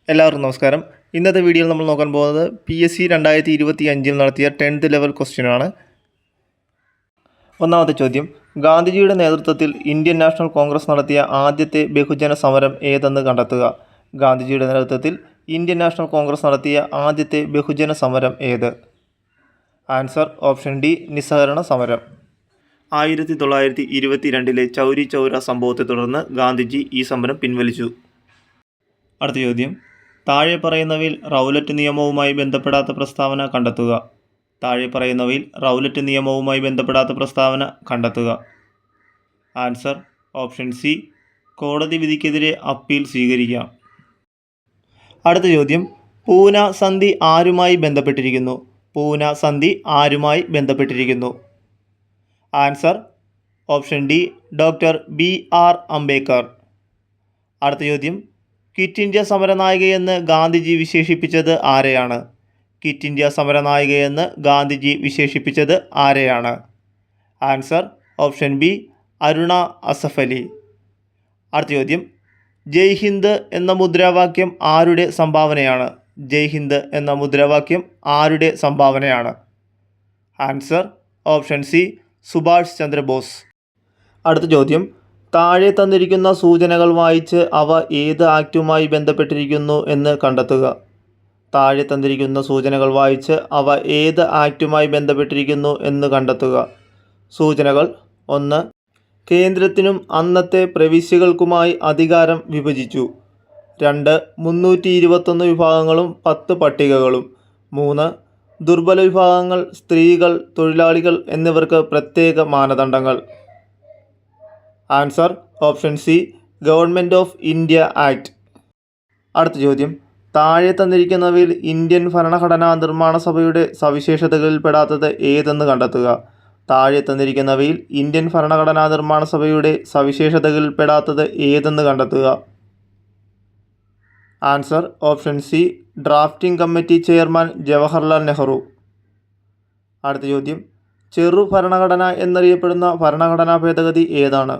എല്ലാവർക്കും നമസ്കാരം. ഇന്നത്തെ വീഡിയോയിൽ നമ്മൾ നോക്കാൻ പോകുന്നത് PSC 2025 നടത്തിയ 10th ലെവൽ ക്വസ്റ്റ്യനാണ്. ഒന്നാമത്തെ ചോദ്യം, ഗാന്ധിജിയുടെ നേതൃത്വത്തിൽ ഇന്ത്യൻ നാഷണൽ കോൺഗ്രസ് നടത്തിയ ആദ്യത്തെ ബഹുജന സമരം ഏതെന്ന് കണ്ടെത്തുക. ഗാന്ധിജിയുടെ നേതൃത്വത്തിൽ ഇന്ത്യൻ നാഷണൽ കോൺഗ്രസ് നടത്തിയ ആദ്യത്തെ ബഹുജന സമരം ഏത്? ആൻസർ ഓപ്ഷൻ ഡി, നിസ്സഹകരണ സമരം. 1922 ചൗരി ചൗര സംഭവത്തെ തുടർന്ന് ഗാന്ധിജി ഈ സമരം പിൻവലിച്ചു. അടുത്ത ചോദ്യം, താഴെ പറയുന്നവയിൽ റൗലറ്റ് നിയമവുമായി ബന്ധപ്പെടാത്ത പ്രസ്താവന കണ്ടെത്തുക. താഴെ പറയുന്നവയിൽ റൗലറ്റ് നിയമവുമായി ബന്ധപ്പെടാത്ത പ്രസ്താവന കണ്ടെത്തുക. ആൻസർ ഓപ്ഷൻ സി, കോടതി വിധിക്കെതിരെ അപ്പീൽ സ്വീകരിക്കാം. അടുത്ത ചോദ്യം, പൂന സന്ധി ആരുമായി ബന്ധപ്പെട്ടിരിക്കുന്നു? പൂന സന്ധി ആരുമായി ബന്ധപ്പെട്ടിരിക്കുന്നു? Answer option D, doctor BR Ambedkar. അടുത്ത ചോദ്യം, ക്വിറ്റ് ഇന്ത്യ സമരനായികയെന്ന് ഗാന്ധിജി വിശേഷിപ്പിച്ചത് ആരെയാണ്? ക്വിറ്റ് ഇന്ത്യ സമരനായികയെന്ന് ഗാന്ധിജി വിശേഷിപ്പിച്ചത് ആരെയാണ്? Answer option B, Aruna Asaf Ali. അടുത്ത ചോദ്യം, ജയ് ഹിന്ദ് എന്ന മുദ്രാവാക്യം ആരുടെ സംഭാവനയാണ്? ജയ് ഹിന്ദ് എന്ന മുദ്രാവാക്യം ആരുടെ സംഭാവനയാണ്? Answer option C, Subhash Chandrabose. അടുത്ത ചോദ്യം, താഴെ തന്നിരിക്കുന്ന സൂചനകൾ വായിച്ച് അവ ഏത് ആക്റ്റുമായി ബന്ധപ്പെട്ടിരിക്കുന്നു എന്ന് കണ്ടെത്തുക. താഴെ തന്നിരിക്കുന്ന സൂചനകൾ വായിച്ച് അവ ഏത് ആക്റ്റുമായി ബന്ധപ്പെട്ടിരിക്കുന്നു എന്ന് കണ്ടെത്തുക. സൂചനകൾ: 1. കേന്ദ്രത്തിനും അന്നത്തെ പ്രവിശ്യകൾക്കുമായി അധികാരം വിഭജിച്ചു. 2. 321 വിഭാഗങ്ങളും 10 പട്ടികകളും. 3. ദുർബല വിഭാഗങ്ങൾ, സ്ത്രീകൾ, തൊഴിലാളികൾ എന്നിവർക്ക് പ്രത്യേക മാനദണ്ഡങ്ങൾ. Answer option C, government of India act. അടുത്ത ചോദ്യം, താഴെ തന്നിരിക്കുന്നവയിൽ ഇന്ത്യൻ ഭരണഘടനാ നിർമ്മാണ സഭയുടെ സവിശേഷതകളിൽപ്പെടാത്തത് ഏതെന്ന് കണ്ടെത്തുക. താഴെ തന്നിരിക്കുന്നവയിൽ ഇന്ത്യൻ ഭരണഘടനാ നിർമ്മാണ സഭയുടെ സവിശേഷതകളിൽപ്പെടാത്തത് ഏതെന്ന് കണ്ടെത്തുക. Answer option C, drafting committee chairman Jawaharlal Nehru. അടുത്ത ചോദ്യം, ചെറു ഭരണഘടന എന്നറിയപ്പെടുന്ന ഭരണഘടനാ ഭേദഗതി ഏതാണ്?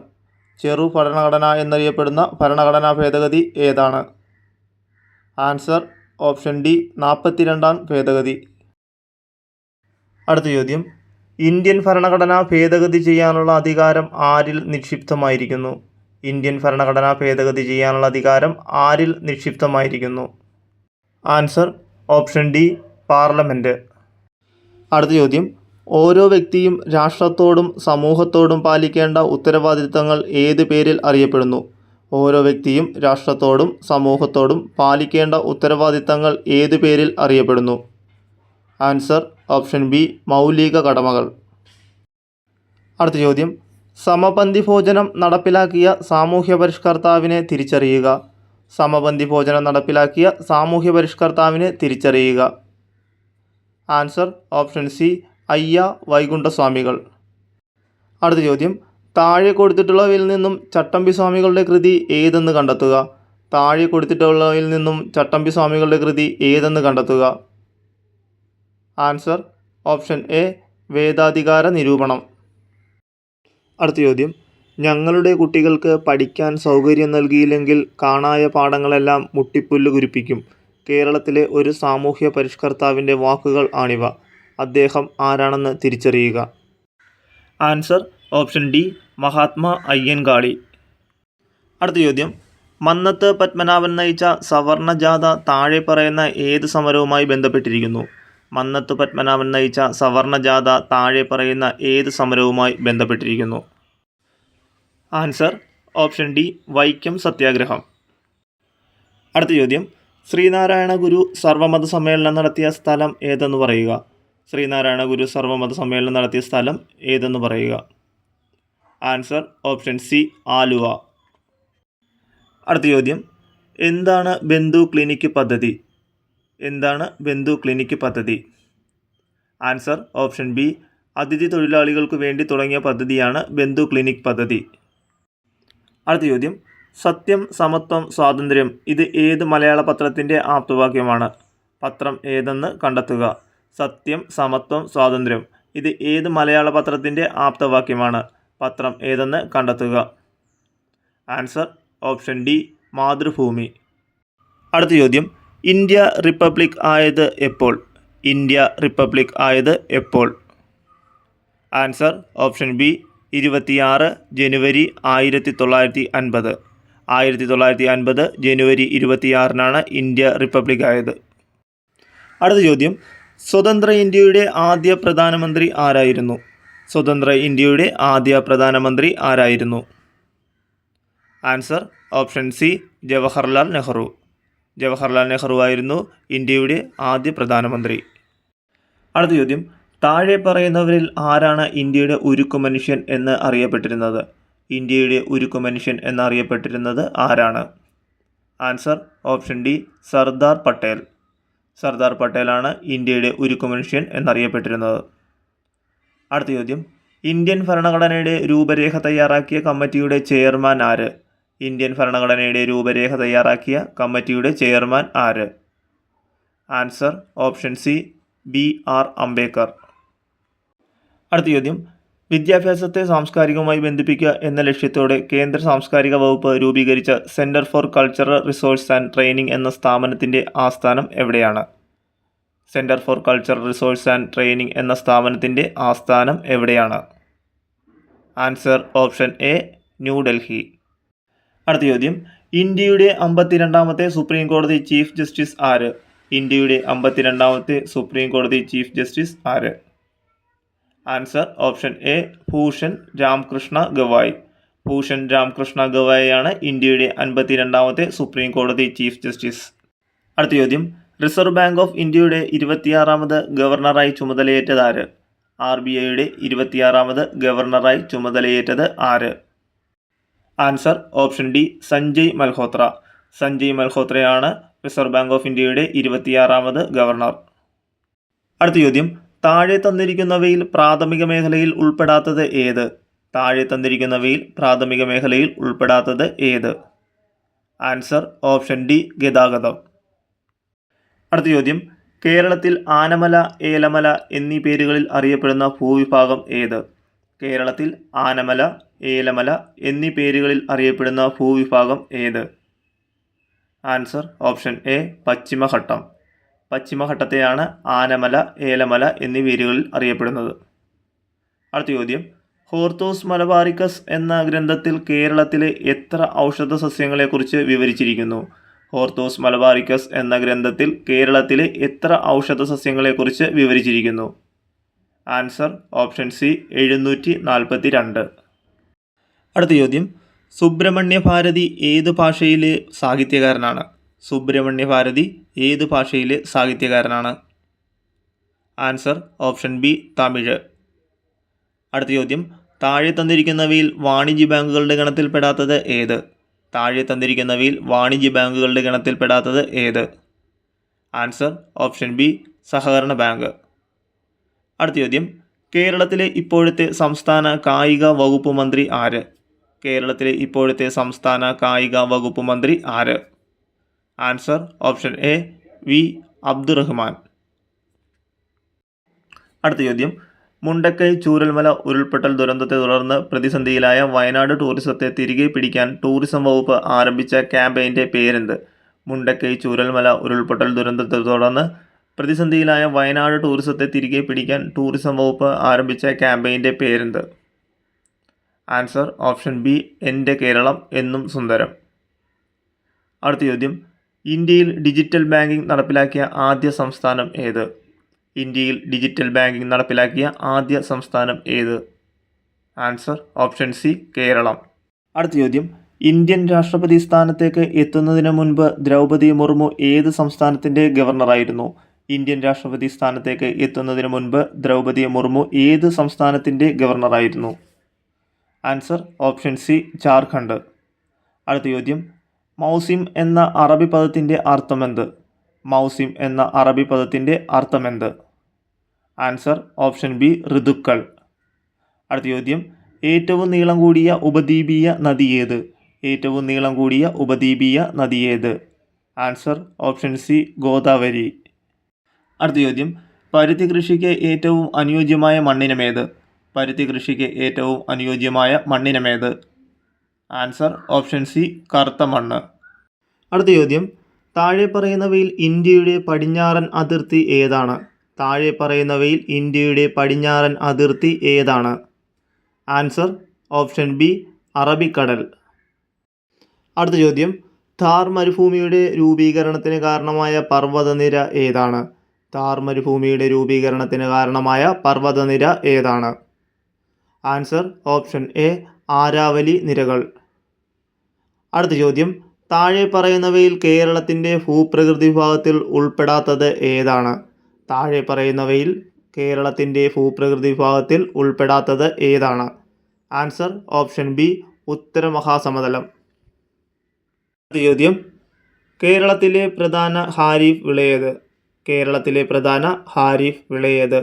ചെറു ഭരണഘടന എന്നറിയപ്പെടുന്ന ഭരണഘടനാ ഭേദഗതി ഏതാണ്? ആൻസർ ഓപ്ഷൻ ഡി, 42ാം ഭേദഗതി. അടുത്ത ചോദ്യം, ഇന്ത്യൻ ഭരണഘടന ഭേദഗതി ചെയ്യാനുള്ള അധികാരം ആരിൽ നിക്ഷിപ്തമായിരിക്കുന്നു? ഇന്ത്യൻ ഭരണഘടന ഭേദഗതി ചെയ്യാനുള്ള അധികാരം ആരിൽ നിക്ഷിപ്തമായിരിക്കുന്നു? Answer option D, parliament. അടുത്ത ചോദ്യം, ഓരോ വ്യക്തിയും രാഷ്ട്രത്തോടും സമൂഹത്തോടും പാലിക്കേണ്ട ഉത്തരവാദിത്തങ്ങൾ ഏത് പേരിൽ അറിയപ്പെടുന്നു? ഓരോ വ്യക്തിയും രാഷ്ട്രത്തോടും സമൂഹത്തോടും പാലിക്കേണ്ട ഉത്തരവാദിത്തങ്ങൾ ഏത് പേരിൽ അറിയപ്പെടുന്നു? ആൻസർ ഓപ്ഷൻ ബി, മൗലിക കടമകൾ. അടുത്ത ചോദ്യം, സമപന്തി ഭോജനം നടപ്പിലാക്കിയ സാമൂഹ്യ പരിഷ്കർത്താവിനെ തിരിച്ചറിയുക. സമപന്തി ഭോജനം നടപ്പിലാക്കിയ സാമൂഹ്യ പരിഷ്കർത്താവിനെ തിരിച്ചറിയുക. ആൻസർ ഓപ്ഷൻ സി, അയ്യ വൈകുണ്ഠസ്വാമികൾ. അടുത്ത ചോദ്യം, താഴെ കൊടുത്തിട്ടുള്ളവയിൽ നിന്നും ചട്ടമ്പി സ്വാമികളുടെ കൃതി ഏതെന്ന് കണ്ടെത്തുക. താഴെ കൊടുത്തിട്ടുള്ളവയിൽ നിന്നും ചട്ടമ്പി സ്വാമികളുടെ കൃതി ഏതെന്ന് കണ്ടെത്തുക. ആൻസർ ഓപ്ഷൻ എ, വേദാധികാര നിരൂപണം. അടുത്ത ചോദ്യം, ഞങ്ങളുടെ കുട്ടികൾക്ക് പഠിക്കാൻ സൗകര്യം നൽകിയില്ലെങ്കിൽ കാണായ പാഠങ്ങളെല്ലാം മുട്ടിപ്പുല്ല് കുരിപ്പിക്കും. കേരളത്തിലെ ഒരു സാമൂഹ്യ പരിഷ്കർത്താവിൻ്റെ വാക്കുകൾ ആണിവ. അദ്ദേഹം ആരാണെന്ന് തിരിച്ചറിയുക. Answer option D, Mahatma Ayyankali. അടുത്ത ചോദ്യം, മന്നത്ത് പത്മനാഭൻ നയിച്ച സവർണ ജാഥ താഴെ പറയുന്ന ഏത് സമരവുമായി ബന്ധപ്പെട്ടിരിക്കുന്നു? മന്നത്ത് പത്മനാഭൻ നയിച്ച സവർണ ജാഥ താഴെ പറയുന്ന ഏത് സമരവുമായി ബന്ധപ്പെട്ടിരിക്കുന്നു? ആൻസർ ഓപ്ഷൻ ഡി, വൈക്കം സത്യാഗ്രഹം. അടുത്ത ചോദ്യം, ശ്രീനാരായണ ഗുരു സർവമത സമ്മേളനം നടത്തിയ സ്ഥലം ഏതെന്ന് പറയുക. ശ്രീനാരായണ ഗുരു സർവമത സമ്മേളനം നടത്തിയ സ്ഥലം ഏതെന്ന് പറയുക. Answer option C, Aluva. അടുത്ത ചോദ്യം, എന്താണ് ബന്ധു ക്ലിനിക്ക് പദ്ധതി? എന്താണ് ബന്ധു ക്ലിനിക്ക് പദ്ധതി? ആൻസർ ഓപ്ഷൻ ബി, അതിഥി തൊഴിലാളികൾക്ക് വേണ്ടി തുടങ്ങിയ പദ്ധതിയാണ് ബന്ധു ക്ലിനിക് പദ്ധതി. അടുത്ത ചോദ്യം, സത്യം, സമത്വം, സ്വാതന്ത്ര്യം ഇത് ഏത് മലയാള പത്രത്തിൻ്റെ ആപ്തവാക്യമാണ്? പത്രം ഏതെന്ന് കണ്ടെത്തുക. സത്യം, സമത്വം, സ്വാതന്ത്ര്യം ഇത് ഏത് മലയാള പത്രത്തിൻ്റെ ആപ്തവാക്യമാണ്? പത്രം ഏതെന്ന് കണ്ടെത്തുക. Answer option D, Mathrubhumi. അടുത്ത ചോദ്യം, ഇന്ത്യ റിപ്പബ്ലിക് ആയത് എപ്പോൾ? ഇന്ത്യ റിപ്പബ്ലിക് ആയത് എപ്പോൾ? ആൻസർ ഓപ്ഷൻ ബി 26 ജനുവരി 1950. 1950 ജനുവരി 26-നാണ് ഇന്ത്യ റിപ്പബ്ലിക് ആയത്. അടുത്ത ചോദ്യം, സ്വതന്ത്ര ഇന്ത്യയുടെ ആദ്യ പ്രധാനമന്ത്രി ആരായിരുന്നു? സ്വതന്ത്ര ഇന്ത്യയുടെ ആദ്യ പ്രധാനമന്ത്രി ആരായിരുന്നു? Answer option C Jawaharlal Nehru. Jawaharlal Nehru ആയിരുന്നു ഇന്ത്യയുടെ ആദ്യ പ്രധാനമന്ത്രി. അടുത്ത ചോദ്യം, താഴെ പറയുന്നവരിൽ ആരാണ് ഇന്ത്യയുടെ ഉരുക്കു മനുഷ്യൻ എന്ന് അറിയപ്പെട്ടിരുന്നത്? ഇന്ത്യയുടെ ഉരുക്കു മനുഷ്യൻ എന്നറിയപ്പെട്ടിരുന്നത് ആരാണ്? Answer option D Sardar Patel. Sardar പട്ടേലാണ് ഇന്ത്യയുടെ ഉരുക്കു മനുഷ്യൻ എന്നറിയപ്പെട്ടിരുന്നത്. അടുത്ത ചോദ്യം, ഇന്ത്യൻ ഭരണഘടനയുടെ രൂപരേഖ തയ്യാറാക്കിയ കമ്മിറ്റിയുടെ ചെയർമാൻ ആര്? ഇന്ത്യൻ ഭരണഘടനയുടെ രൂപരേഖ തയ്യാറാക്കിയ കമ്മിറ്റിയുടെ ചെയർമാൻ ആര്? Answer option C BR Ambedkar. അടുത്ത ചോദ്യം, വിദ്യാഭ്യാസത്തെ സാംസ്കാരികവുമായി ബന്ധിപ്പിക്കുക എന്ന ലക്ഷ്യത്തോടെ കേന്ദ്ര സാംസ്കാരിക വകുപ്പ് രൂപീകരിച്ച centre for cultural resource and training എന്ന സ്ഥാപനത്തിൻ്റെ ആസ്ഥാനം എവിടെയാണ്? Centre for cultural resource and training എന്ന സ്ഥാപനത്തിൻ്റെ ആസ്ഥാനം എവിടെയാണ്? Answer option A New Delhi. അടുത്ത ചോദ്യം, ഇന്ത്യയുടെ 52ാമത്തെ സുപ്രീം കോടതി ചീഫ് ജസ്റ്റിസ് ആര്? ഇന്ത്യയുടെ 52ാമത്തെ സുപ്രീം കോടതി ചീഫ് ജസ്റ്റിസ് ആര്? Answer option A Bhushan Ramkrishna Gavai. Bhushan Ramkrishna ഗവായിയാണ് ഇന്ത്യയുടെ 52ാമത്തെ സുപ്രീം കോടതി ചീഫ് ജസ്റ്റിസ്. അടുത്ത ചോദ്യം, റിസർവ് ബാങ്ക് ഓഫ് ഇന്ത്യയുടെ 26ാമത് ഗവർണറായി ചുമതലയേറ്റത് ആര്? RBIയുടെ 26ാമത് ഗവർണറായി ചുമതലയേറ്റത് ആര്? Answer option D Sanjay Malhotra. Sanjay മൽഹോത്രയാണ് റിസർവ് ബാങ്ക് ഓഫ് ഇന്ത്യയുടെ 26ാമത് ഗവർണർ. അടുത്ത ചോദ്യം, താഴെ തന്നിരിക്കുന്നവയിൽ പ്രാഥമിക മേഖലയിൽ ഉൾപ്പെടാത്തത് ഏത്? താഴെ തന്നിരിക്കുന്നവയിൽ പ്രാഥമിക മേഖലയിൽ ഉൾപ്പെടാത്തത് ഏത്? ആൻസർ ഓപ്ഷൻ ഡി ഗതാഗതം. അടുത്ത ചോദ്യം, കേരളത്തിൽ ആനമല, ഏലമല എന്നീ പേരുകളിൽ അറിയപ്പെടുന്ന ഭൂവിഭാഗം ഏത്? കേരളത്തിൽ ആനമല, ഏലമല എന്നീ പേരുകളിൽ അറിയപ്പെടുന്ന ഭൂവിഭാഗം ഏത്? ആൻസർ ഓപ്ഷൻ എ പശ്ചിമഘട്ടം. പശ്ചിമഘട്ടത്തെയാണ് ആനമല, ഏലമല എന്നീ പേരുകളിൽ അറിയപ്പെടുന്നത്. അടുത്ത ചോദ്യം, ഹോർത്തൂസ് മലബാറിക്കസ് എന്ന ഗ്രന്ഥത്തിൽ കേരളത്തിലെ എത്ര ഔഷധ സസ്യങ്ങളെക്കുറിച്ച് വിവരിച്ചിരിക്കുന്നു? ഹോർത്തൂസ് മലബാറിക്കസ് എന്ന ഗ്രന്ഥത്തിൽ കേരളത്തിലെ എത്ര ഔഷധ സസ്യങ്ങളെക്കുറിച്ച് വിവരിച്ചിരിക്കുന്നു? Answer option C 742. അടുത്ത ചോദ്യം, സുബ്രഹ്മണ്യ ഭാരതി ഏത് ഭാഷയിലെ സാഹിത്യകാരനാണ്? സുബ്രഹ്മണ്യ ഭാരതി ഏത് ഭാഷയിലെ സാഹിത്യകാരനാണ്? Answer option B Tamil. അടുത്ത ചോദ്യം, താഴെ തന്നിരിക്കുന്നവയിൽ വാണിജ്യ ബാങ്കുകളുടെ ഗണത്തിൽപ്പെടാത്തത് ഏത്? താഴെ തന്നിരിക്കുന്നവയിൽ വാണിജ്യ ബാങ്കുകളുടെ ഗണത്തിൽപ്പെടാത്തത് ഏത്? ആൻസർ ഓപ്ഷൻ ബി സഹകരണ ബാങ്ക്. അടുത്ത ചോദ്യം, കേരളത്തിലെ ഇപ്പോഴത്തെ സംസ്ഥാന കായിക വകുപ്പ് മന്ത്രി ആര്? കേരളത്തിലെ ഇപ്പോഴത്തെ സംസ്ഥാന കായിക വകുപ്പ് മന്ത്രി ആര്? Answer option A V Abdurahman. അടുത്ത ചോദ്യം, മുണ്ടക്കൈ ചൂരൽമല ഉരുൾപൊട്ടൽ ദുരന്തത്തെ തുടർന്ന് പ്രതിസന്ധിയിലായ വയനാട് ടൂറിസത്തെ തിരികെ പിടിക്കാൻ ടൂറിസം വകുപ്പ് ആരംഭിച്ച ക്യാമ്പയിൻ്റെ പേരെന്ത്? മുണ്ടക്കൈ ചൂരൽമല ഉരുൾപൊട്ടൽ ദുരന്തത്തെ തുടർന്ന് പ്രതിസന്ധിയിലായ വയനാട് ടൂറിസത്തെ തിരികെ പിടിക്കാൻ ടൂറിസം വകുപ്പ് ആരംഭിച്ച ക്യാമ്പയിൻ്റെ പേരെന്ത്? ആൻസർ ഓപ്ഷൻ ബി എൻ്റെ കേരളം എന്നും സുന്ദരം. അടുത്ത ചോദ്യം, ഇന്ത്യയിൽ ഡിജിറ്റൽ ബാങ്കിംഗ് നടപ്പിലാക്കിയ ആദ്യ സംസ്ഥാനം ഏത്? ഇന്ത്യയിൽ ഡിജിറ്റൽ ബാങ്കിംഗ് നടപ്പിലാക്കിയ ആദ്യ സംസ്ഥാനം ഏത്? Answer option C Keralam. അടുത്ത ചോദ്യം, ഇന്ത്യൻ രാഷ്ട്രപതി സ്ഥാനത്തേക്ക് എത്തുന്നതിന് മുൻപ് ദ്രൗപദി മുർമു ഏത് സംസ്ഥാനത്തിൻ്റെ ഗവർണറായിരുന്നു? ഇന്ത്യൻ രാഷ്ട്രപതി സ്ഥാനത്തേക്ക് എത്തുന്നതിന് മുൻപ് ദ്രൗപദി മുർമു ഏത് സംസ്ഥാനത്തിൻ്റെ ഗവർണറായിരുന്നു? Answer option C Jharkhand. അടുത്ത ചോദ്യം, മൗസിം എന്ന അറബി പദത്തിൻ്റെ അർത്ഥമെന്ത്? മൗസിം എന്ന അറബി പദത്തിൻ്റെ അർത്ഥമെന്ത്? ആൻസർ ഓപ്ഷൻ ബി ഋതുക്കൾ. അടുത്ത ചോദ്യം, ഏറ്റവും നീളം കൂടിയ ഉപദ്വീപീയ നദി ഏത്? ഏറ്റവും നീളം കൂടിയ ഉപദ്വീപീയ നദി ഏത്? Answer option C Godavari. അടുത്ത ചോദ്യം, പരുത്തി കൃഷിക്ക് ഏറ്റവും അനുയോജ്യമായ മണ്ണിനമേത്? പരുത്തി കൃഷിക്ക് ഏറ്റവും അനുയോജ്യമായ മണ്ണിനമേത്? ആൻസർ ഓപ്ഷൻ സി കറുത്ത മണ്ണ്. അടുത്ത ചോദ്യം, താഴെ പറയുന്നവയിൽ ഇന്ത്യയുടെ പടിഞ്ഞാറൻ അതിർത്തി ഏതാണ്? താഴെ പറയുന്നവയിൽ ഇന്ത്യയുടെ പടിഞ്ഞാറൻ അതിർത്തി ഏതാണ്? ആൻസർ ഓപ്ഷൻ ബി അറബിക്കടൽ. അടുത്ത ചോദ്യം, ഥാർ മരുഭൂമിയുടെ രൂപീകരണത്തിന് കാരണമായ പർവ്വതനിര ഏതാണ്? ഥാർ മരുഭൂമിയുടെ രൂപീകരണത്തിന് കാരണമായ പർവ്വതനിര ഏതാണ്? ആൻസർ ഓപ്ഷൻ എ ആരാവലി നിരകൾ. അടുത്ത ചോദ്യം, താഴെ പറയുന്നവയിൽ കേരളത്തിൻ്റെ ഭൂപ്രകൃതി വിഭാഗത്തിൽ ഉൾപ്പെടാത്തത് ഏതാണ്? താഴെ പറയുന്നവയിൽ കേരളത്തിൻ്റെ ഭൂപ്രകൃതി വിഭാഗത്തിൽ ഉൾപ്പെടാത്തത് ഏതാണ്? ആൻസർ ഓപ്ഷൻ ബി ഉത്തര മഹാസമതലം. അടുത്ത ചോദ്യം, കേരളത്തിലെ പ്രധാന ഖാരിഫ് വിളയേത്? കേരളത്തിലെ പ്രധാന ഖാരിഫ് വിളയേത്?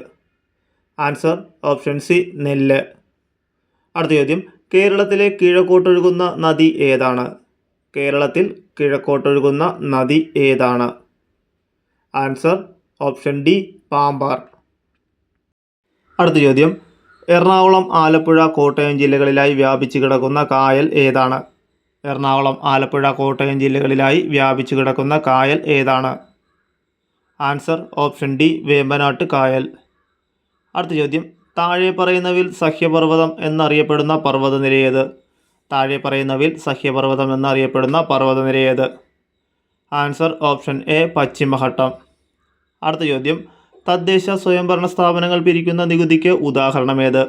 ആൻസർ ഓപ്ഷൻ സി നെല്ല്. അടുത്ത ചോദ്യം, കേരളത്തിലെ കിഴക്കോട്ടൊഴുകുന്ന നദി ഏതാണ്? കേരളത്തിൽ കിഴക്കോട്ടൊഴുകുന്ന നദി ഏതാണ്? Answer option D Pambar. അടുത്ത ചോദ്യം, എറണാകുളം, ആലപ്പുഴ, കോട്ടയം ജില്ലകളിലായി വ്യാപിച്ചു കിടക്കുന്ന കായൽ ഏതാണ്? എറണാകുളം, ആലപ്പുഴ, കോട്ടയം ജില്ലകളിലായി വ്യാപിച്ചു കിടക്കുന്ന കായൽ ഏതാണ്? ആൻസർ ഓപ്ഷൻ ഡി വേമ്പനാട്ട് കായൽ. അടുത്ത ചോദ്യം, താഴെ പറയുന്നവയിൽ സഹ്യപർവ്വതം എന്നറിയപ്പെടുന്ന പർവ്വതനിരയേത്? താഴെ പറയുന്നവയിൽ സഹ്യപർവ്വതം എന്നറിയപ്പെടുന്ന പർവ്വതനിരയേത്? ആൻസർ ഓപ്ഷൻ എ പശ്ചിമഘട്ടം. അടുത്ത ചോദ്യം, തദ്ദേശ സ്വയംഭരണ സ്ഥാപനങ്ങൾ പിരിക്കുന്ന നികുതിക്ക് ഉദാഹരണമേത്?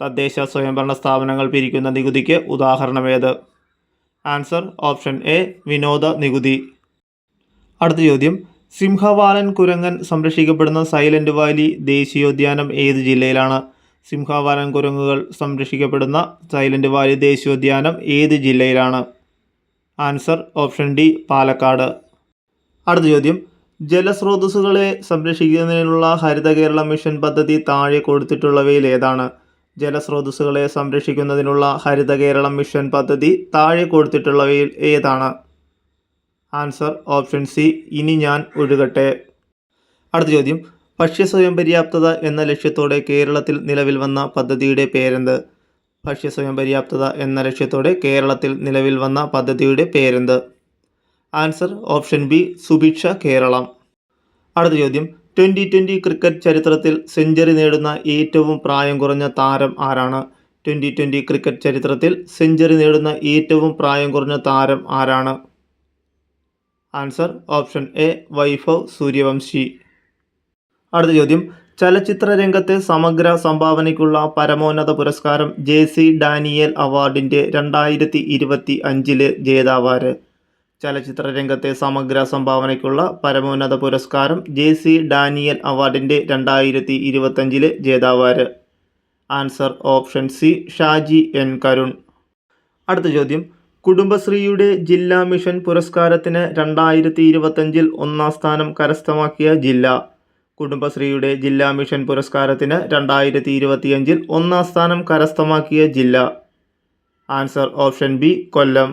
തദ്ദേശ സ്വയംഭരണ സ്ഥാപനങ്ങൾ പിരിക്കുന്ന നികുതിക്ക് ഉദാഹരണമേത്? ആൻസർ ഓപ്ഷൻ എ വിനോദ നികുതി. അടുത്ത ചോദ്യം, സിംഹവാലൻ കുരങ്ങൻ സംരക്ഷിക്കപ്പെടുന്ന സൈലന്റ് വാലി ദേശീയോദ്യാനം ഏത് ജില്ലയിലാണ്? സിംഹവാലൻ കുരങ്ങുകൾ സംരക്ഷിക്കപ്പെടുന്ന സൈലന്റ് വാലി ദേശീയോദ്യാനം ഏത് ജില്ലയിലാണ്? Answer option D Palakkad. അടുത്ത ചോദ്യം, ജലസ്രോതസ്സുകളെ സംരക്ഷിക്കുന്നതിനുള്ള ഹരിത കേരളം മിഷൻ പദ്ധതി താഴെ കൊടുത്തിട്ടുള്ളവയിൽ ഏതാണ്? ജലസ്രോതസ്സുകളെ സംരക്ഷിക്കുന്നതിനുള്ള ഹരിത കേരളം മിഷൻ പദ്ധതി താഴെ കൊടുത്തിട്ടുള്ളവയിൽ ഏതാണ്? ആൻസർ ഓപ്ഷൻ സി ഇനി ഞാൻ ഒഴുകട്ടെ. അടുത്ത ചോദ്യം, ഭക്ഷ്യ സ്വയം പര്യാപ്തത എന്ന ലക്ഷ്യത്തോടെ കേരളത്തിൽ നിലവിൽ വന്ന പദ്ധതിയുടെ പേരെന്ത്? ഭക്ഷ്യ സ്വയം പര്യാപ്തത എന്ന ലക്ഷ്യത്തോടെ കേരളത്തിൽ നിലവിൽ വന്ന പദ്ധതിയുടെ പേരെന്ത്? Answer option B Subhiksha Keralam. അടുത്ത ചോദ്യം, 2020 ക്രിക്കറ്റ് ചരിത്രത്തിൽ സെഞ്ചുറി നേടുന്ന ഏറ്റവും പ്രായം കുറഞ്ഞ താരം ആരാണ്? 2020 ക്രിക്കറ്റ് ചരിത്രത്തിൽ സെഞ്ചുറി നേടുന്ന ഏറ്റവും പ്രായം കുറഞ്ഞ താരം ആരാണ്? Answer option A Vaibhav Suryavanshi. അടുത്ത ചോദ്യം, ചലച്ചിത്ര രംഗത്തെ സമഗ്ര സംഭാവനയ്ക്കുള്ള പരമോന്നത പുരസ്കാരം JC ഡാനിയേൽ അവാർഡിൻ്റെ 2025 ജേതാവാര്? ചലച്ചിത്ര രംഗത്തെ സമഗ്ര സംഭാവനയ്ക്കുള്ള പരമോന്നത പുരസ്കാരം JC ഡാനിയേൽ അവാർഡിൻ്റെ 2025 ജേതാവാര്? Answer option C Shaji N Karun. അടുത്ത ചോദ്യം, കുടുംബശ്രീയുടെ ജില്ലാ മിഷൻ പുരസ്കാരത്തിന് 2025 ഒന്നാം സ്ഥാനം കരസ്ഥമാക്കിയ ജില്ല? കുടുംബശ്രീയുടെ ജില്ലാ മിഷൻ പുരസ്കാരത്തിന് 2025 ഒന്നാം സ്ഥാനം കരസ്ഥമാക്കിയ ജില്ല? ആൻസർ ഓപ്ഷൻ ബി കൊല്ലം.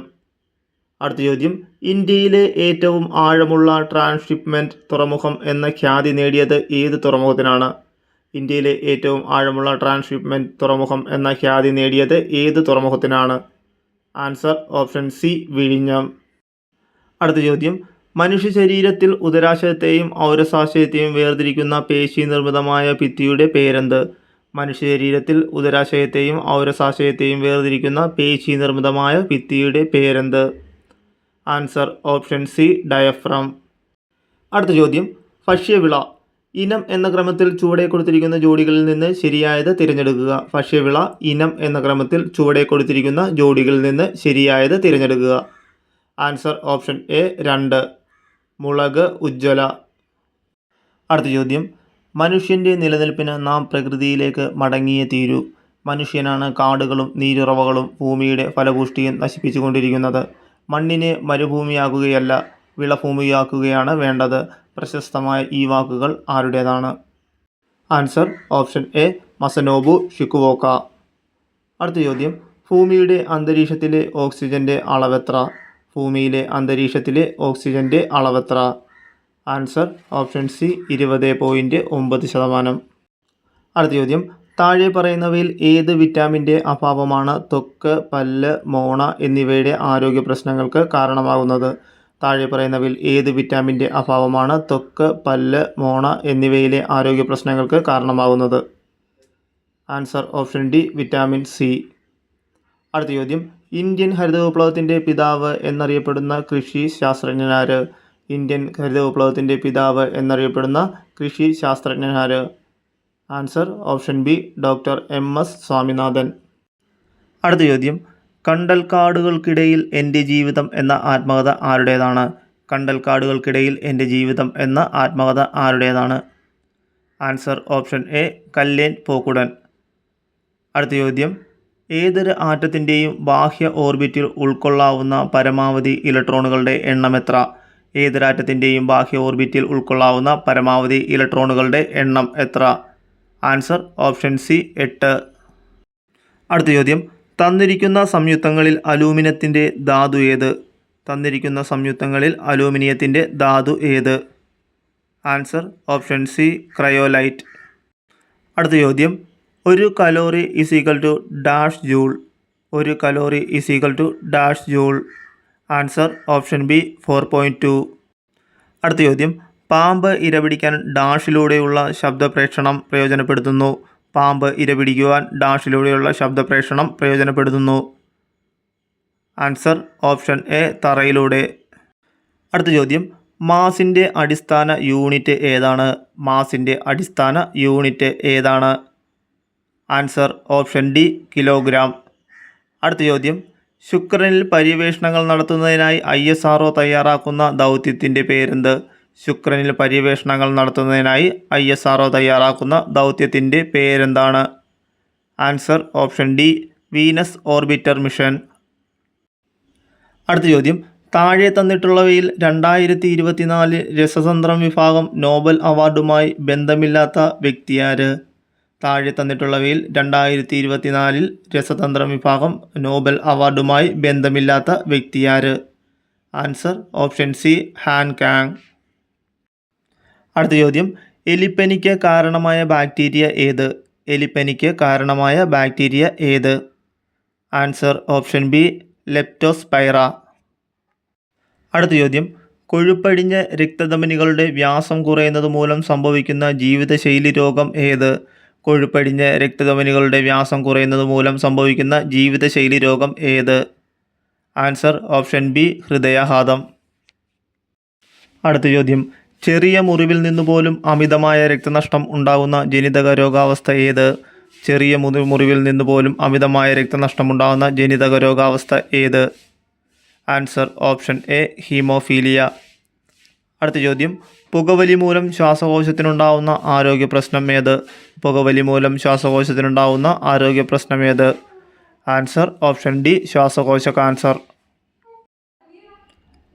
അടുത്ത ചോദ്യം, ഇന്ത്യയിലെ ഏറ്റവും ആഴമുള്ള ട്രാൻസ്ഷിപ്മെൻറ്റ് തുറമുഖം എന്ന ഖ്യാതി നേടിയത് ഏത് തുറമുഖത്തിനാണ്? ഇന്ത്യയിലെ ഏറ്റവും ആഴമുള്ള ട്രാൻസ്ഷിപ്മെൻറ്റ് തുറമുഖം എന്ന ഖ്യാതി നേടിയത് ഏത് തുറമുഖത്തിനാണ്? ആൻസർ ഓപ്ഷൻ സി വിഴിഞ്ഞം. അടുത്ത ചോദ്യം, മനുഷ്യ ശരീരത്തിൽ ഉദരാശയത്തെയും ഔരസാശയത്തെയും വേർതിരിക്കുന്ന പേശി നിർമ്മിതമായ ഭിത്തിയുടെ പേരെന്ത്? മനുഷ്യ ശരീരത്തിൽ ഉദരാശയത്തെയും ഔരസാശയത്തെയും വേർതിരിക്കുന്ന പേശി നിർമ്മിതമായ ഭിത്തിയുടെ പേരെന്ത്? Answer option C diaphragm. അടുത്ത ചോദ്യം, ഭക്ഷ്യവിള ഇനം എന്ന ക്രമത്തിൽ ചുവടെ കൊടുത്തിരിക്കുന്ന ജോഡികളിൽ നിന്ന് ശരിയായത് തിരഞ്ഞെടുക്കുക. ഭക്ഷ്യവിള ഇനം എന്ന ക്രമത്തിൽ ചുവടെ കൊടുത്തിരിക്കുന്ന ജോഡികളിൽ നിന്ന് ശരിയായത് തിരഞ്ഞെടുക്കുക. ആൻസർ ഓപ്ഷൻ എ 2 മുളക് ഉജ്ജ്വല. അടുത്ത ചോദ്യം, മനുഷ്യൻ്റെ നിലനിൽപ്പിന് നാം പ്രകൃതിയിലേക്ക് മടങ്ങിയേ തീരൂ. മനുഷ്യനാണ് കാടുകളും നീരുറവകളും ഭൂമിയുടെ ഫലപുഷ്ടിയും നശിപ്പിച്ചുകൊണ്ടിരിക്കുന്നത്. മണ്ണിനെ മരുഭൂമിയാക്കുകയല്ല വിളഭൂമിയാക്കുകയാണ് വേണ്ടത്. പ്രശസ്തമായ ഈ വാക്കുകൾ ആരുടേതാണ്? Answer option A Masanobu Fukuoka. അടുത്ത ചോദ്യം, ഭൂമിയുടെ അന്തരീക്ഷത്തിലെ ഓക്സിജൻ്റെ അളവെത്ര? ഭൂമിയിലെ അന്തരീക്ഷത്തിലെ ഓക്സിജൻ്റെ അളവെത്ര? Answer option C 20.9%. അടുത്ത ചോദ്യം, താഴെ പറയുന്നവയിൽ ഏത് വിറ്റാമിൻ്റെ അഭാവമാണ് ത്വക്ക്, പല്ല്, മോണ എന്നിവയുടെ ആരോഗ്യ പ്രശ്നങ്ങൾക്ക് കാരണമാകുന്നത്? താഴെ പറയുന്നവയിൽ ഏത് വിറ്റാമിൻ്റെ അഭാവമാണ് ത്വക്ക്, പല്ല്, മോണ എന്നിവയിലെ ആരോഗ്യ പ്രശ്നങ്ങൾക്ക് കാരണമാകുന്നത്? Answer option D vitamin C. അടുത്ത ചോദ്യം, ഇന്ത്യൻ ഹരിത വിപ്ലവത്തിൻ്റെ പിതാവ് എന്നറിയപ്പെടുന്ന കൃഷി ശാസ്ത്രജ്ഞനാര്? ഇന്ത്യൻ ഹരിത വിപ്ലവത്തിൻ്റെ പിതാവ് എന്നറിയപ്പെടുന്ന കൃഷി ശാസ്ത്രജ്ഞനാര്? Answer option B doctor M S. Swaminathan. അടുത്ത ചോദ്യം, കണ്ടൽക്കാടുകൾക്കിടയിൽ എൻ്റെ ജീവിതം എന്ന ആത്മകഥ ആരുടേതാണ്? കണ്ടൽക്കാടുകൾക്കിടയിൽ എൻ്റെ ജീവിതം എന്ന ആത്മകഥ ആരുടേതാണ്? Answer option A Kallen Pokkudan. അടുത്ത ചോദ്യം, ഏതൊരു ആറ്റത്തിൻ്റെയും ബാഹ്യ ഓർബിറ്റിൽ ഉൾക്കൊള്ളാവുന്ന പരമാവധി ഇലക്ട്രോണുകളുടെ എണ്ണം എത്ര? ഏതൊരാറ്റത്തിൻ്റെയും ബാഹ്യ ഓർബിറ്റിൽ ഉൾക്കൊള്ളാവുന്ന പരമാവധി ഇലക്ട്രോണുകളുടെ എണ്ണം എത്ര? Answer option C 8. അടുത്ത ചോദ്യം, തന്നിരിക്കുന്ന സംയുക്തങ്ങളിൽ അലൂമിനിയത്തിൻ്റെ ധാതു ഏത്? തന്നിരിക്കുന്ന സംയുക്തങ്ങളിൽ അലൂമിനിയത്തിൻ്റെ ധാതു ഏത്? Answer option C cryolite. അടുത്ത ചോദ്യം, ഒരു calorie is equal to dash joule. ഒരു calorie is equal to dash joule. Answer option B 4.2. അടുത്ത ചോദ്യം, പാമ്പ് ഇരപിടിക്കാൻ ഡാഷിലൂടെയുള്ള ശബ്ദപ്രേഷണം പ്രയോജനപ്പെടുത്തുന്നു. പാമ്പ് ഇരപിടിക്കുവാൻ ഡാഷിലൂടെയുള്ള ശബ്ദപ്രേഷണം പ്രയോജനപ്പെടുത്തുന്നു. ആൻസർ ഓപ്ഷൻ എ തറയിലൂടെ. അടുത്ത ചോദ്യം, മാസിൻ്റെ അടിസ്ഥാന യൂണിറ്റ് ഏതാണ്? മാസിൻ്റെ അടിസ്ഥാന യൂണിറ്റ് ഏതാണ്? Answer option D kilogram. അടുത്ത ചോദ്യം, ശുക്രനിൽ പര്യവേഷണങ്ങൾ നടത്തുന്നതിനായി ISRO തയ്യാറാക്കുന്ന ദൗത്യത്തിൻ്റെ പേരെന്ത്? ശുക്രനിൽ പര്യവേഷണങ്ങൾ നടത്തുന്നതിനായി ISRO തയ്യാറാക്കുന്ന ദൗത്യത്തിൻ്റെ പേരെന്താണ്? Answer option D Venus orbiter mission. അടുത്ത ചോദ്യം, താഴെ തന്നിട്ടുള്ളവയിൽ 2024 രസതന്ത്രം വിഭാഗം നോബൽ അവാർഡുമായി ബന്ധമില്ലാത്ത വ്യക്തിയാര്? താഴെ തന്നിട്ടുള്ളവയിൽ 2024 രസതന്ത്രം വിഭാഗം നോബൽ അവാർഡുമായി ബന്ധമില്ലാത്ത വ്യക്തിയാര്? Answer option C Han Kang. അടുത്ത ചോദ്യം, എലിപ്പനിക്ക് കാരണമായ ബാക്ടീരിയ ഏത്? എലിപ്പനിക്ക് കാരണമായ ബാക്ടീരിയ ഏത്? Answer option B Leptospira. അടുത്ത ചോദ്യം, കൊഴുപ്പടിഞ്ഞ രക്തധമനികളുടെ വ്യാസം കുറയുന്നത് മൂലം സംഭവിക്കുന്ന ജീവിതശൈലി രോഗം ഏത്? കൊഴുപ്പടിഞ്ഞ രക്തധമനികളുടെ വ്യാസം കുറയുന്നത് മൂലം സംഭവിക്കുന്ന ജീവിതശൈലി രോഗം ഏത്? ആൻസർ ഓപ്ഷൻ ബി ഹൃദയാഘാതം. അടുത്ത ചോദ്യം, ചെറിയ മുറിവിൽ നിന്നുപോലും അമിതമായ രക്തനഷ്ടം ഉണ്ടാകുന്ന ജനിതക രോഗാവസ്ഥ ഏത്? ചെറിയ മുറിവിൽ നിന്നുപോലും അമിതമായ രക്തനഷ്ടമുണ്ടാകുന്ന ജനിതക രോഗാവസ്ഥ ഏത്? Answer option A haemophilia. അടുത്ത ചോദ്യം, പുകവലി മൂലം ശ്വാസകോശത്തിനുണ്ടാവുന്ന ആരോഗ്യ പ്രശ്നം ഏത്? പുകവലി മൂലം ശ്വാസകോശത്തിനുണ്ടാവുന്ന ആരോഗ്യ പ്രശ്നം ഏത്? ആൻസർ ഓപ്ഷൻ ഡി ശ്വാസകോശ കാൻസർ.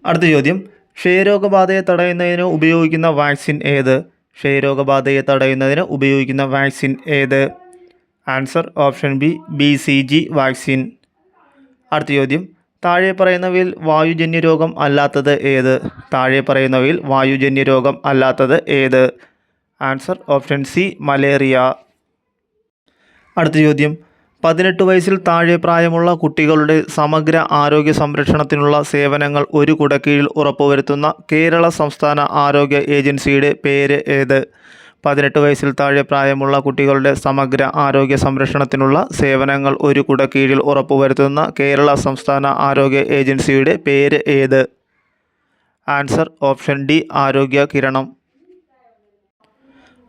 അടുത്ത ചോദ്യം, ക്ഷയരോഗബാധയെ തടയുന്നതിന് ഉപയോഗിക്കുന്ന വാക്സിൻ ഏത്? ക്ഷയരോഗബാധയെ തടയുന്നതിന് ഉപയോഗിക്കുന്ന വാക്സിൻ ഏത്? Answer option B BCG vaccine. അടുത്ത ചോദ്യം, താഴെ പറയുന്നവയിൽ വായുജന്യ രോഗം അല്ലാത്തത് ഏത്? താഴെ പറയുന്നവയിൽ വായുജന്യ രോഗം അല്ലാത്തത് ഏത്? Answer option C malaria. അടുത്ത ചോദ്യം, 18 വയസ്സിൽ താഴെ പ്രായമുള്ള കുട്ടികളുടെ സമഗ്ര ആരോഗ്യ സംരക്ഷണത്തിനുള്ള സേവനങ്ങൾ ഒരു കുടക്കീഴിൽ ഉറപ്പുവരുത്തുന്ന കേരള സംസ്ഥാന ആരോഗ്യ ഏജൻസിയുടെ പേര് ഏത്? 18 വയസ്സിൽ താഴെ പ്രായമുള്ള കുട്ടികളുടെ സമഗ്ര ആരോഗ്യ സംരക്ഷണത്തിനുള്ള സേവനങ്ങൾ ഒരു കുടക്കീഴിൽ ഉറപ്പുവരുത്തുന്ന കേരള സംസ്ഥാന ആരോഗ്യ ഏജൻസിയുടെ പേര് ഏത്? ആൻസർ ഓപ്ഷൻ ഡി ആരോഗ്യ കിരണം.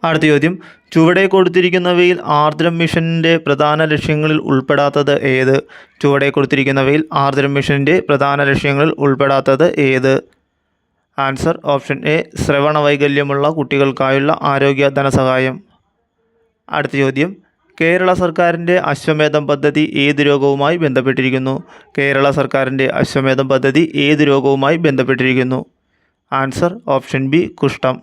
അടുത്ത ചോദ്യം, ചുവടെ കൊടുത്തിരിക്കുന്നവയിൽ ആർദ്രം മിഷൻ്റെ പ്രധാന ലക്ഷ്യങ്ങളിൽ ഉൾപ്പെടാത്തത് ഏത്? ചുവടെ കൊടുത്തിരിക്കുന്നവയിൽ ആർദ്രം മിഷൻ്റെ പ്രധാന ലക്ഷ്യങ്ങളിൽ ഉൾപ്പെടാത്തത് ഏത്? ആൻസർ ഓപ്ഷൻ എ ശ്രവണ വൈകല്യമുള്ള കുട്ടികൾക്കായുള്ള ആരോഗ്യ ധനസഹായം. അടുത്ത ചോദ്യം, കേരള സർക്കാരിൻ്റെ അശ്വമേധം പദ്ധതി ഏത് രോഗവുമായി ബന്ധപ്പെട്ടിരിക്കുന്നു? കേരള സർക്കാരിൻ്റെ അശ്വമേധം പദ്ധതി ഏത് രോഗവുമായി ബന്ധപ്പെട്ടിരിക്കുന്നു? ആൻസർ ഓപ്ഷൻ ബി കുഷ്ഠം.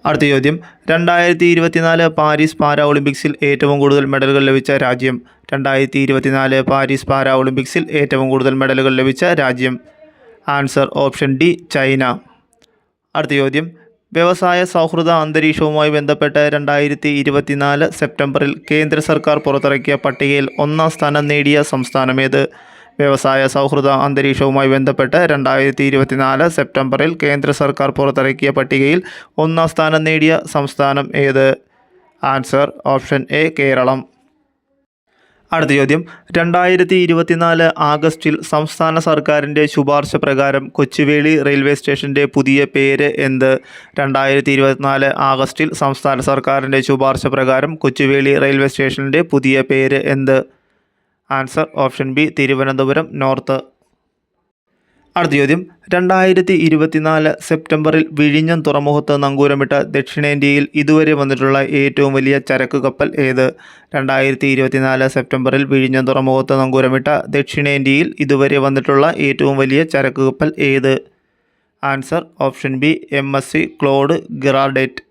അടുത്ത ചോദ്യം, 2024 പാരീസ് പാരാ ഒളിമ്പിക്സിൽ ഏറ്റവും കൂടുതൽ മെഡലുകൾ ലഭിച്ച രാജ്യം? 2024 പാരീസ് പാരാ ഒളിമ്പിക്സിൽ ഏറ്റവും കൂടുതൽ മെഡലുകൾ ലഭിച്ച രാജ്യം? Answer option D China. അടുത്ത ചോദ്യം, വ്യവസായ സൗഹൃദ അന്തരീക്ഷവുമായി ബന്ധപ്പെട്ട് 2024 സെപ്റ്റംബറിൽ കേന്ദ്ര സർക്കാർ പുറത്തിറക്കിയ പട്ടികയിൽ 1ാം സ്ഥാനം നേടിയ സംസ്ഥാനമേത്? വ്യവസായ സൗഹൃദ അന്തരീക്ഷവുമായി ബന്ധപ്പെട്ട് 2024 സെപ്റ്റംബറിൽ കേന്ദ്ര സർക്കാർ പുറത്തിറക്കിയ പട്ടികയിൽ 1-ാം സ്ഥാനം നേടിയ സംസ്ഥാനം ഏത്? Answer option A Keralam. അടുത്ത ചോദ്യം, 2024 ആഗസ്റ്റിൽ സംസ്ഥാന സർക്കാരിൻ്റെ ശുപാർശ പ്രകാരം കൊച്ചുവേളി റെയിൽവേ സ്റ്റേഷൻ്റെ പുതിയ പേര് എന്ത്? 2024 ആഗസ്റ്റിൽ സംസ്ഥാന സർക്കാരിൻ്റെ ശുപാർശ പ്രകാരം കൊച്ചുവേളി റെയിൽവേ സ്റ്റേഷൻ്റെ പുതിയ പേര് എന്ത്? Answer option B Thiruvananthapuram north. അടുത്ത ചോദ്യം, 2024 സെപ്റ്റംബറിൽ വിഴിഞ്ഞം തുറമുഖത്ത് നങ്കൂരമിട്ട ദക്ഷിണേന്ത്യയിൽ ഇതുവരെ വന്നിട്ടുള്ള ഏറ്റവും വലിയ ചരക്ക് കപ്പൽ ഏത്? 2024 സെപ്റ്റംബറിൽ വിഴിഞ്ഞം തുറമുഖത്ത് നങ്കൂരമിട്ട ദക്ഷിണേന്ത്യയിൽ ഇതുവരെ വന്നിട്ടുള്ള ഏറ്റവും വലിയ ചരക്ക് കപ്പൽ ഏത്? Answer option B MSC Claude ഗിറാർഡേറ്റ്.